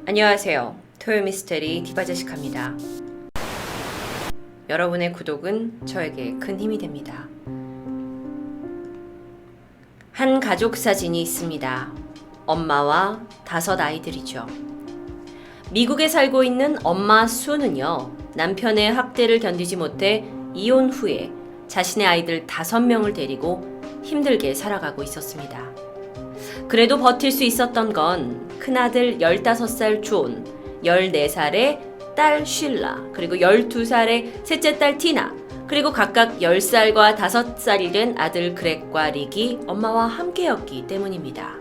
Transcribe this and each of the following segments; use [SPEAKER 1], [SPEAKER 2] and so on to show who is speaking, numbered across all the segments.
[SPEAKER 1] 안녕하세요. 토요미스테리 디바제시카입니다. 여러분의 구독은 저에게 큰 힘이 됩니다. 한 가족 사진이 있습니다. 엄마와 5 아이들이죠. 미국에 살고 있는 엄마 수는요, 남편의 학대를 견디지 못해 이혼 후에 자신의 아이들 5명을 데리고 힘들게 살아가고 있었습니다. 그래도 버틸 수 있었던 건 큰아들 15살 존, 14살의 딸 쉴라, 그리고 12살의 셋째 딸 티나, 그리고 각각 10살과 5살이 된 아들 그렉과 릭이 엄마와 함께였기 때문입니다.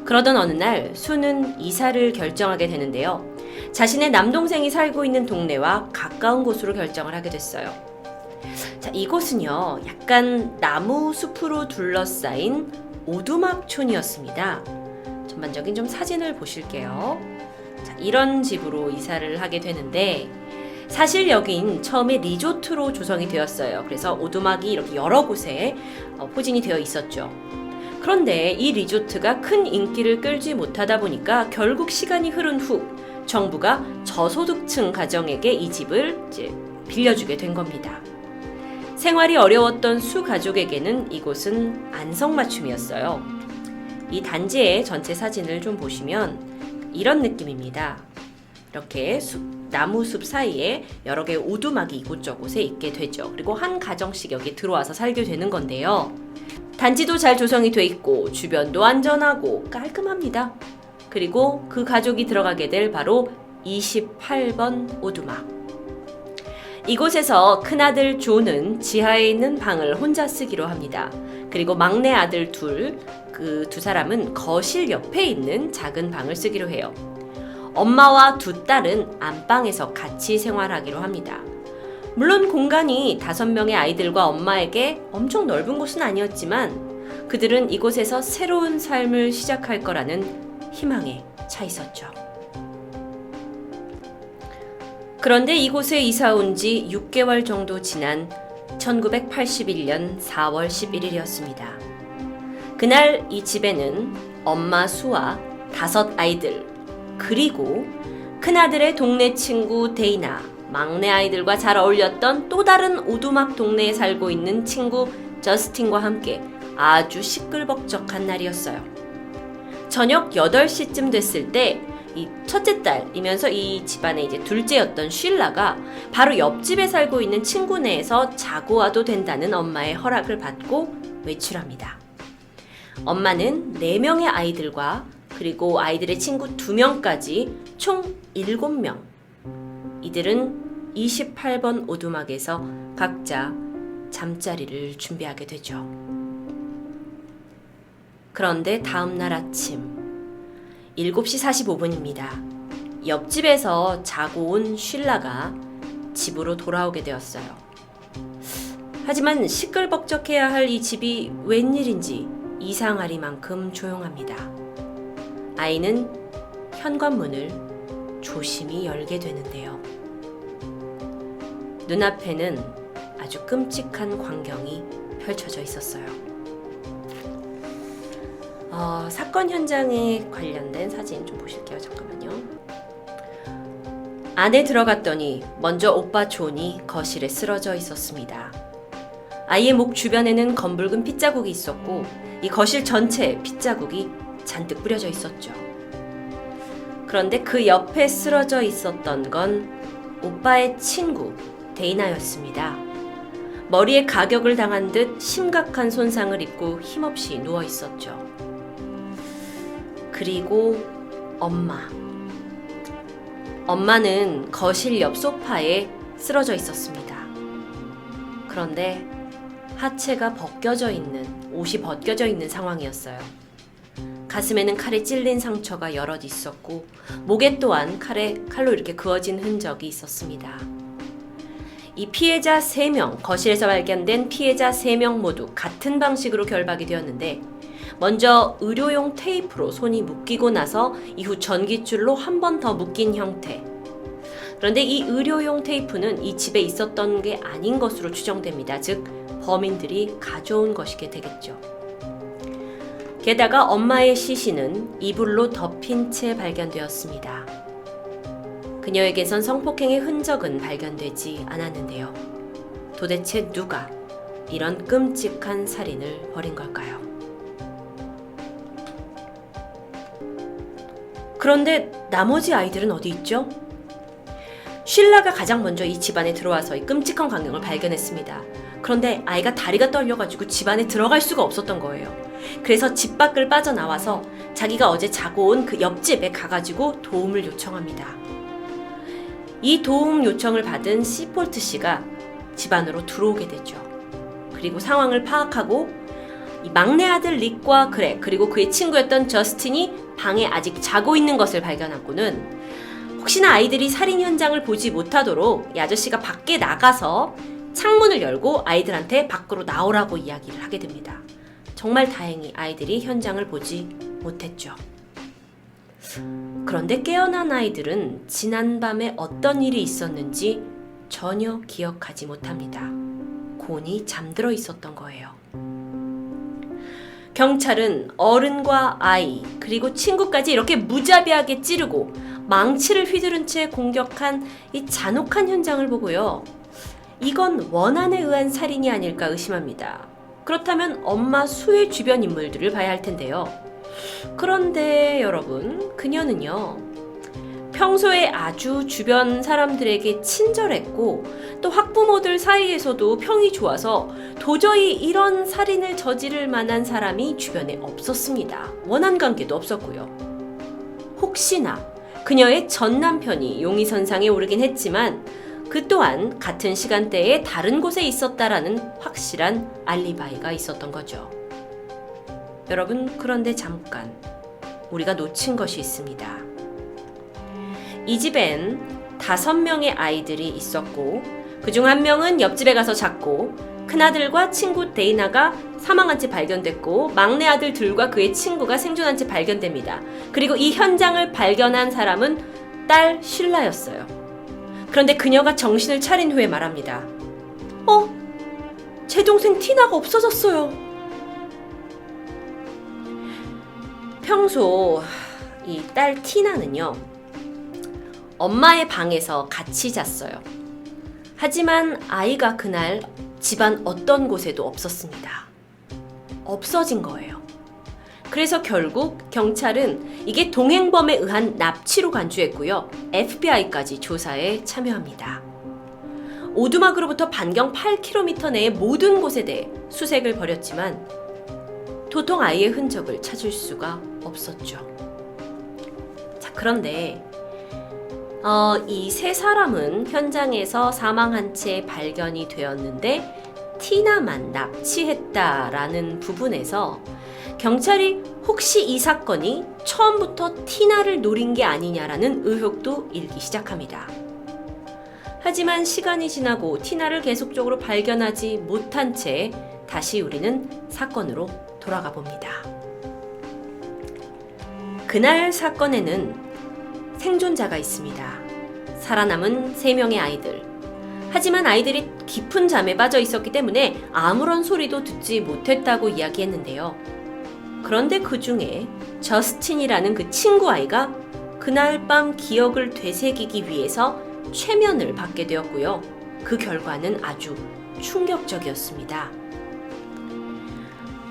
[SPEAKER 1] 그러던 어느 날 수는 이사를 결정하게 되는데요. 자신의 남동생이 살고 있는 동네와 가까운 곳으로 결정을 하게 됐어요. 자, 이곳은요, 약간 나무 숲으로 둘러싸인 오두막촌이었습니다. 전반적인 좀 사진을 보실게요. 자, 이런 집으로 이사를 하게 되는데 사실 여긴 처음에 리조트로 조성이 되었어요. 그래서 오두막이 이렇게 여러 곳에 포진이 되어 있었죠. 그런데 이 리조트가 큰 인기를 끌지 못하다 보니까 결국 시간이 흐른 후 정부가 저소득층 가정에게 이 집을 이제 빌려주게 된 겁니다. 생활이 어려웠던 수 가족에게는 이곳은 안성맞춤이었어요. 이 단지의 전체 사진을 좀 보시면 이런 느낌입니다. 이렇게 나무숲 사이에 여러 개의 오두막이 이곳저곳에 있게 되죠. 그리고 한 가정씩 여기 들어와서 살게 되는 건데요. 단지도 잘 조성이 돼 있고 주변도 안전하고 깔끔합니다. 그리고 그 가족이 들어가게 될 바로 28번 오두막. 이곳에서 큰아들 존은 지하에 있는 방을 혼자 쓰기로 합니다. 그리고 막내 아들 그 두 사람은 거실 옆에 있는 작은 방을 쓰기로 해요. 엄마와 2 딸은 안방에서 같이 생활하기로 합니다. 물론 공간이 5명의 아이들과 엄마에게 엄청 넓은 곳은 아니었지만 그들은 이곳에서 새로운 삶을 시작할 거라는 희망에 차 있었죠. 그런데 이곳에 이사 온 지 6개월 정도 지난 1981년 4월 11일이었습니다. 그날 이 집에는 엄마 수와 5 아이들, 그리고 큰아들의 동네 친구 데이나, 막내 아이들과 잘 어울렸던 또 다른 오두막 동네에 살고 있는 친구 저스틴과 함께 아주 시끌벅적한 날이었어요. 저녁 8시쯤 됐을 때 이 첫째 딸이면서 이 집안의 이제 둘째였던 쉴라가 바로 옆집에 살고 있는 친구네에서 자고 와도 된다는 엄마의 허락을 받고 외출합니다. 엄마는 4명의 아이들과 그리고 아이들의 친구 2명까지 총 7명. 이들은 28번 오두막에서 각자 잠자리를 준비하게 되죠. 그런데 다음날 아침 7시 45분입니다. 옆집에서 자고 온 쉴라가 집으로 돌아오게 되었어요. 하지만 시끌벅적해야 할 이 집이 웬일인지 이상하리만큼 조용합니다. 아이는 현관문을 조심히 열게 되는데요. 눈앞에는 아주 끔찍한 광경이 펼쳐져 있었어요. 사건 현장에 관련된 사진 좀 보실게요. 잠깐만요. 안에 들어갔더니 먼저 오빠 존이 거실에 쓰러져 있었습니다. 아이의 목 주변에는 검붉은 핏자국이 있었고 이 거실 전체에 핏자국이 잔뜩 뿌려져 있었죠. 그런데 그 옆에 쓰러져 있었던 건 오빠의 친구 데이나였습니다. 머리에 가격을 당한 듯 심각한 손상을 입고 힘없이 누워 있었죠. 그리고 엄마는 거실 옆 소파에 쓰러져 있었습니다. 그런데 하체가 벗겨져 있는, 옷이 벗겨져 있는 상황이었어요. 가슴에는 칼에 찔린 상처가 여럿 있었고 목에 또한 칼로 이렇게 그어진 흔적이 있었습니다. 이 피해자 3명, 거실에서 발견된 피해자 3명 모두 같은 방식으로 결박이 되었는데 먼저 의료용 테이프로 손이 묶이고 나서 이후 전깃줄로 한 번 더 묶인 형태. 그런데 이 의료용 테이프는 이 집에 있었던 게 아닌 것으로 추정됩니다. 즉 범인들이 가져온 것이게 되겠죠. 게다가 엄마의 시신은 이불로 덮인 채 발견되었습니다. 그녀에게선 성폭행의 흔적은 발견되지 않았는데요. 도대체 누가 이런 끔찍한 살인을 벌인 걸까요? 그런데 나머지 아이들은 어디 있죠? 쉴라가 가장 먼저 이 집안에 들어와서 이 끔찍한 광경을 발견했습니다. 그런데 아이가 다리가 떨려가지고 집 안에 들어갈 수가 없었던 거예요. 그래서 집 밖을 빠져나와서 자기가 어제 자고 온 그 옆집에 가가지고 도움을 요청합니다. 이 도움 요청을 받은 시폴트 씨가 집 안으로 들어오게 되죠. 그리고 상황을 파악하고 이 막내 아들 릭과 그렉 그리고 그의 친구였던 저스틴이 방에 아직 자고 있는 것을 발견하고는 혹시나 아이들이 살인 현장을 보지 못하도록 이 아저씨가 밖에 나가서 창문을 열고 아이들한테 밖으로 나오라고 이야기를 하게 됩니다. 정말 다행히 아이들이 현장을 보지 못했죠. 그런데 깨어난 아이들은 지난밤에 어떤 일이 있었는지 전혀 기억하지 못합니다. 곤히 잠들어 있었던 거예요. 경찰은 어른과 아이 그리고 친구까지 이렇게 무자비하게 찌르고 망치를 휘두른 채 공격한 이 잔혹한 현장을 보고요. 이건 원한에 의한 살인이 아닐까 의심합니다. 그렇다면 엄마 수의 주변 인물들을 봐야 할 텐데요. 그런데 여러분, 그녀는요. 평소에 아주 주변 사람들에게 친절했고 또 학부모들 사이에서도 평이 좋아서 도저히 이런 살인을 저지를 만한 사람이 주변에 없었습니다. 원한 관계도 없었고요. 혹시나 그녀의 전 남편이 용의선상에 오르긴 했지만 그 또한 같은 시간대에 다른 곳에 있었다라는 확실한 알리바이가 있었던 거죠. 여러분, 그런데 잠깐 우리가 놓친 것이 있습니다. 이 집엔 5명의 아이들이 있었고 그중 1명은 옆집에 가서 잤고 큰아들과 친구 데이나가 사망한 채 발견됐고 막내 아들 둘과 그의 친구가 생존한 채 발견됩니다. 그리고 이 현장을 발견한 사람은 딸 쉴라였어요. 그런데 그녀가 정신을 차린 후에 말합니다. 제 동생 티나가 없어졌어요. 평소 이 딸 티나는요. 엄마의 방에서 같이 잤어요. 하지만 아이가 그날 집안 어떤 곳에도 없었습니다. 없어진 거예요. 그래서 결국 경찰은 이게 동행범에 의한 납치로 간주했고요. FBI까지 조사에 참여합니다. 오두막으로부터 반경 8km 내의 모든 곳에 대해 수색을 벌였지만 도통 아이의 흔적을 찾을 수가 없었죠. 자, 그런데 이 3사람은 현장에서 사망한 채 발견이 되었는데 티나만 납치했다라는 부분에서 경찰이 혹시 이 사건이 처음부터 티나를 노린 게 아니냐라는 의혹도 일기 시작합니다. 하지만 시간이 지나고 티나를 계속적으로 발견하지 못한 채 다시 우리는 사건으로 돌아가 봅니다. 그날 사건에는 생존자가 있습니다. 살아남은 3명의 아이들. 하지만 아이들이 깊은 잠에 빠져 있었기 때문에 아무런 소리도 듣지 못했다고 이야기했는데요. 그런데 그 중에 저스틴이라는 그 친구 아이가 그날 밤 기억을 되새기기 위해서 최면을 받게 되었고요. 그 결과는 아주 충격적이었습니다.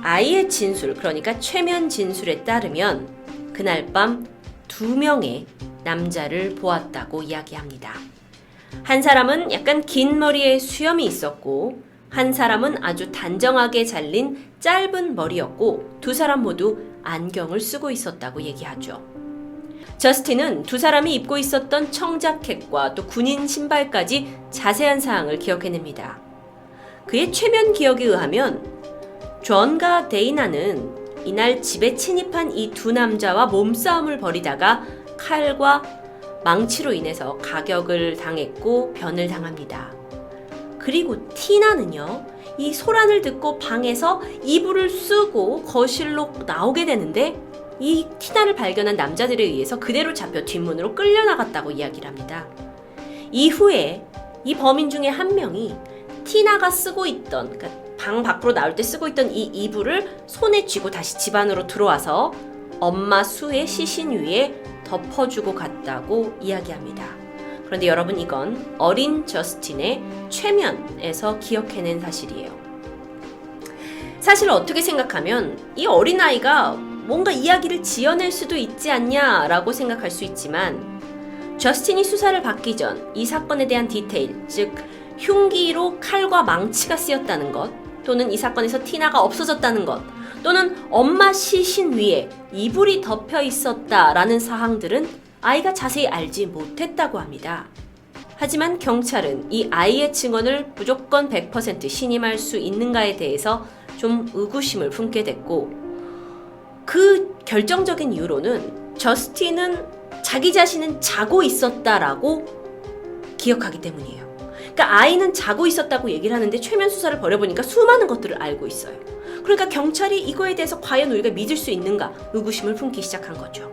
[SPEAKER 1] 아이의 진술, 그러니까 최면 진술에 따르면 그날 밤 2명의 남자를 보았다고 이야기합니다. 한 사람은 약간 긴 머리에 수염이 있었고 한 사람은 아주 단정하게 잘린 짧은 머리였고 2사람 모두 안경을 쓰고 있었다고 얘기하죠. 저스틴은 2사람이 입고 있었던 청자켓과 또 군인 신발까지 자세한 사항을 기억해냅니다. 그의 최면 기억에 의하면 존과 데이나는 이날 집에 침입한 이 2 남자와 몸싸움을 벌이다가 칼과 망치로 인해서 가격을 당했고 변을 당합니다. 그리고 티나는요, 이 소란을 듣고 방에서 이불을 쓰고 거실로 나오게 되는데 이 티나를 발견한 남자들에 의해서 그대로 잡혀 뒷문으로 끌려나갔다고 이야기를 합니다. 이후에 이 범인 중에 1명이 티나가 쓰고 있던, 그러니까 방 밖으로 나올 때 쓰고 있던 이 이불을 손에 쥐고 다시 집 안으로 들어와서 엄마 수의 시신 위에 덮어주고 갔다고 이야기합니다. 그런데 여러분, 이건 어린 저스틴의 최면에서 기억해낸 사실이에요. 사실 어떻게 생각하면 이 어린아이가 뭔가 이야기를 지어낼 수도 있지 않냐라고 생각할 수 있지만, 저스틴이 수사를 받기 전 이 사건에 대한 디테일, 즉 흉기로 칼과 망치가 쓰였다는 것, 또는 이 사건에서 티나가 없어졌다는 것, 또는 엄마 시신 위에 이불이 덮여 있었다라는 사항들은 아이가 자세히 알지 못했다고 합니다. 하지만 경찰은 이 아이의 증언을 무조건 100% 신임할 수 있는가에 대해서 좀 의구심을 품게 됐고, 그 결정적인 이유로는 저스틴은 자기 자신은 자고 있었다라고 기억하기 때문이에요. 그러니까 아이는 자고 있었다고 얘기를 하는데 최면 수사를 벌여보니까 수많은 것들을 알고 있어요. 그러니까 경찰이 이거에 대해서 과연 우리가 믿을 수 있는가 의구심을 품기 시작한 거죠.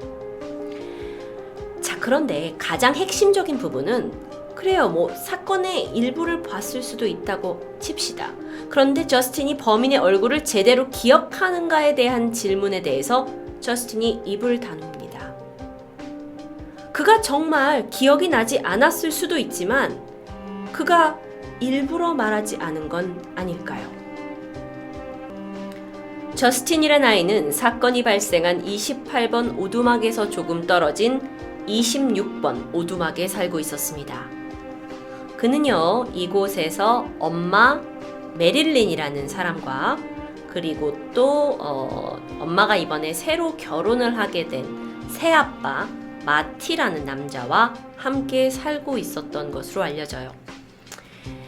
[SPEAKER 1] 자, 그런데 가장 핵심적인 부분은, 그래요, 뭐 사건의 일부를 봤을 수도 있다고 칩시다. 그런데 저스틴이 범인의 얼굴을 제대로 기억하는가에 대한 질문에 대해서 저스틴이 입을 다뭅니다. 그가 정말 기억이 나지 않았을 수도 있지만 그가 일부러 말하지 않은 건 아닐까요? 저스틴이란 아이는 사건이 발생한 28번 오두막에서 조금 떨어진 26번 오두막에 살고 있었습니다. 그는요, 이곳에서 엄마 메릴린이라는 사람과, 그리고 또 엄마가 이번에 새로 결혼을 하게 된 새아빠 마티라는 남자와 함께 살고 있었던 것으로 알려져요.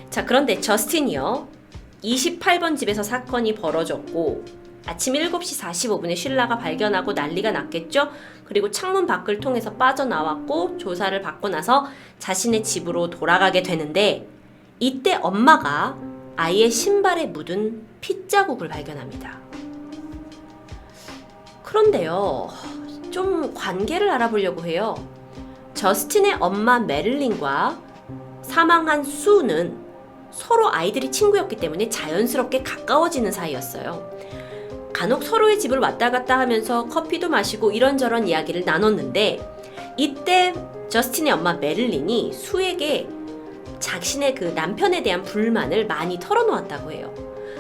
[SPEAKER 1] 자, 그런데 저스틴이요, 28번 집에서 사건이 벌어졌고 아침 7시 45분에 쉴라가 발견하고 난리가 났겠죠. 그리고 창문 밖을 통해서 빠져나왔고 조사를 받고 나서 자신의 집으로 돌아가게 되는데, 이때 엄마가 아이의 신발에 묻은 핏자국을 발견합니다. 그런데요, 좀 관계를 알아보려고 해요. 저스틴의 엄마 메릴린과 사망한 수는 서로 아이들이 친구였기 때문에 자연스럽게 가까워지는 사이였어요. 간혹 서로의 집을 왔다 갔다 하면서 커피도 마시고 이런저런 이야기를 나눴는데, 이때 저스틴의 엄마 메릴린이 수에게 자신의 그 남편에 대한 불만을 많이 털어놓았다고 해요.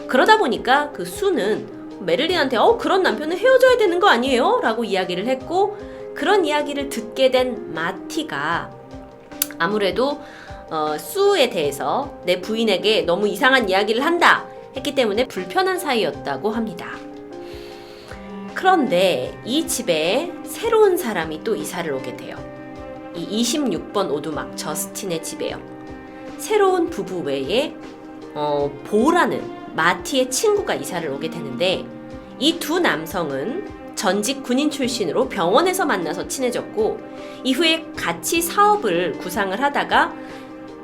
[SPEAKER 1] 그러다 보니까 그 수는 메릴린한테 그런 남편은 헤어져야 되는 거 아니에요? 라고 이야기를 했고, 그런 이야기를 듣게 된 마티가 아무래도 수에 대해서 내 부인에게 너무 이상한 이야기를 한다 했기 때문에 불편한 사이였다고 합니다. 그런데 이 집에 새로운 사람이 또 이사를 오게 돼요. 이 26번 오두막 저스틴의 집에요. 새로운 부부 외에 보라는 마티의 친구가 이사를 오게 되는데, 이 두 남성은 전직 군인 출신으로 병원에서 만나서 친해졌고, 이후에 같이 사업을 구상을 하다가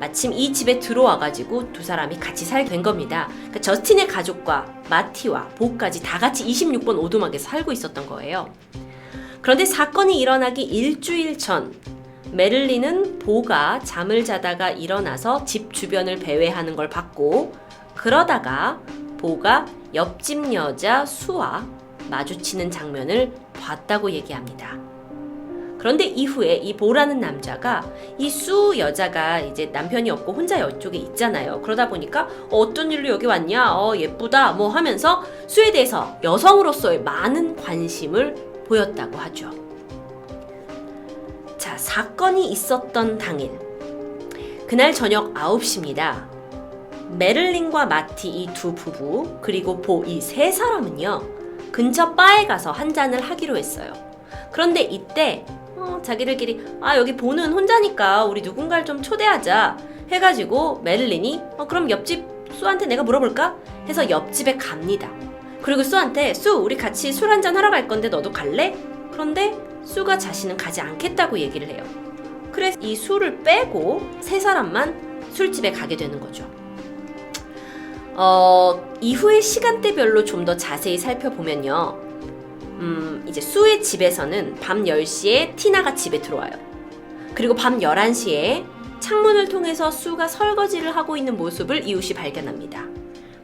[SPEAKER 1] 마침 이 집에 들어와가지고 두 사람이 같이 살게 된 겁니다. 그러니까 저스틴의 가족과 마티와 보까지 다 같이 26번 오두막에서 살고 있었던 거예요. 그런데 사건이 일어나기 일주일 전, 메릴린은 보가 잠을 자다가 일어나서 집 주변을 배회하는 걸 봤고, 그러다가 보가 옆집 여자 수와 마주치는 장면을 봤다고 얘기합니다. 그런데 이후에 이 보라는 남자가 이 수 여자가 이제 남편이 없고 혼자 이쪽에 있잖아요. 그러다 보니까 어떤 일로 여기 왔냐, 예쁘다 뭐 하면서 수에 대해서 여성으로서의 많은 관심을 보였다고 하죠. 자, 사건이 있었던 당일, 그날 저녁 9시입니다. 메릴린과 마티 이 두 부부, 그리고 보 이 세 사람은요, 근처 바에 가서 한 잔을 하기로 했어요. 그런데 이때 자기들끼리 여기 보는 혼자니까 우리 누군가를 좀 초대하자 해가지고 메릴린이 그럼 옆집 수한테 내가 물어볼까? 해서 옆집에 갑니다. 그리고 수한테 수, 우리 같이 술 한잔 하러 갈 건데 너도 갈래? 그런데 수가 자신은 가지 않겠다고 얘기를 해요. 그래서 이 수를 빼고 세 사람만 술집에 가게 되는 거죠. 이후의 시간대별로 좀 더 자세히 살펴보면요, 이제 수의 집에서는 밤 10시에 티나가 집에 들어와요. 그리고 밤 11시에 창문을 통해서 수가 설거지를 하고 있는 모습을 이웃이 발견합니다.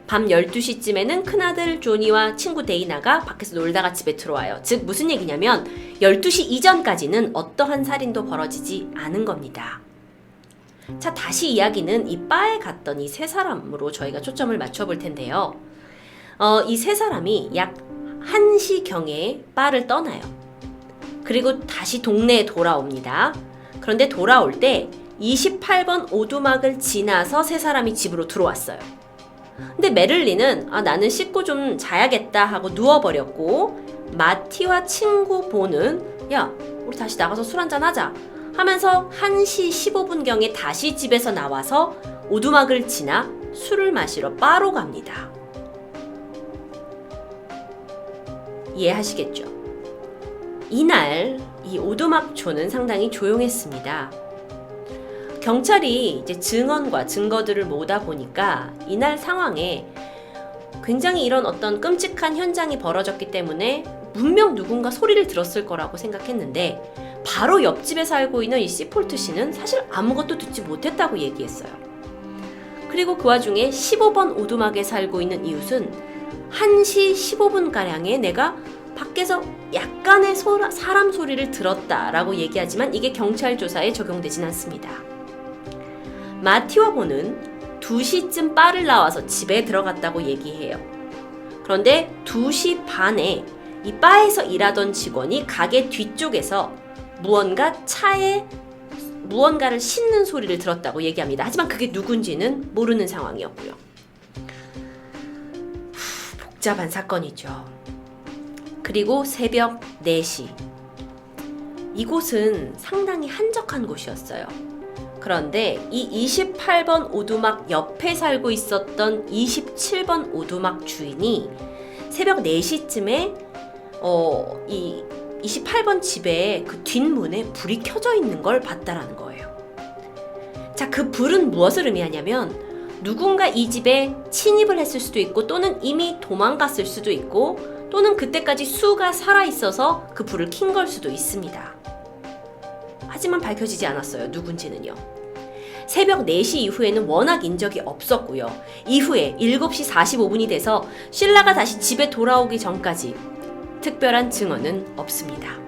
[SPEAKER 1] 밤 12시쯤에는 큰아들 조니와 친구 데이나가 밖에서 놀다가 집에 들어와요. 즉 무슨 얘기냐면 12시 이전까지는 어떠한 살인도 벌어지지 않은 겁니다. 자, 다시 이야기는 이 바에 갔던 이 세 사람으로 저희가 초점을 맞춰볼 텐데요. 이 세 사람이 약 1시경에 바를 떠나요. 그리고 다시 동네에 돌아옵니다. 그런데 돌아올 때 28번 오두막을 지나서 세 사람이 집으로 들어왔어요. 근데 메를린은 나는 씻고 좀 자야겠다 하고 누워버렸고, 마티와 친구 보는 야, 우리 다시 나가서 술 한잔 하자 하면서 1시 15분경에 다시 집에서 나와서 오두막을 지나 술을 마시러 바로 갑니다. 이해하시겠죠? 이날 이 오두막촌은 상당히 조용했습니다. 경찰이 이제 증언과 증거들을 모으다 보니까 이날 상황에 굉장히 이런 어떤 끔찍한 현장이 벌어졌기 때문에 분명 누군가 소리를 들었을 거라고 생각했는데, 바로 옆집에 살고 있는 이 시폴트 씨는 사실 아무것도 듣지 못했다고 얘기했어요. 그리고 그 와중에 15번 오두막에 살고 있는 이웃은 1시 15분가량에 내가 밖에서 약간의 사람 소리를 들었다라고 얘기하지만 이게 경찰 조사에 적용되진 않습니다. 마티와 보는 2시쯤 바를 나와서 집에 들어갔다고 얘기해요. 그런데 2시 반에 이 바에서 일하던 직원이 가게 뒤쪽에서 무언가를 싣는 소리를 들었다고 얘기합니다. 하지만 그게 누군지는 모르는 상황이었고요. 복잡한 사건이죠. 그리고 새벽 4시. 이곳은 상당히 한적한 곳이었어요. 그런데 이 28번 오두막 옆에 살고 있었던 27번 오두막 주인이 새벽 4시쯤에 이 28번 집에 그 뒷문에 불이 켜져 있는 걸 봤다라는 거예요. 자, 그 불은 무엇을 의미하냐면 누군가 이 집에 침입을 했을 수도 있고, 또는 이미 도망갔을 수도 있고, 또는 그때까지 수가 살아있어서 그 불을 킨 걸 수도 있습니다. 하지만 밝혀지지 않았어요. 누군지는요. 새벽 4시 이후에는 워낙 인적이 없었고요. 이후에 7시 45분이 돼서 실라가 다시 집에 돌아오기 전까지 특별한 증언은 없습니다.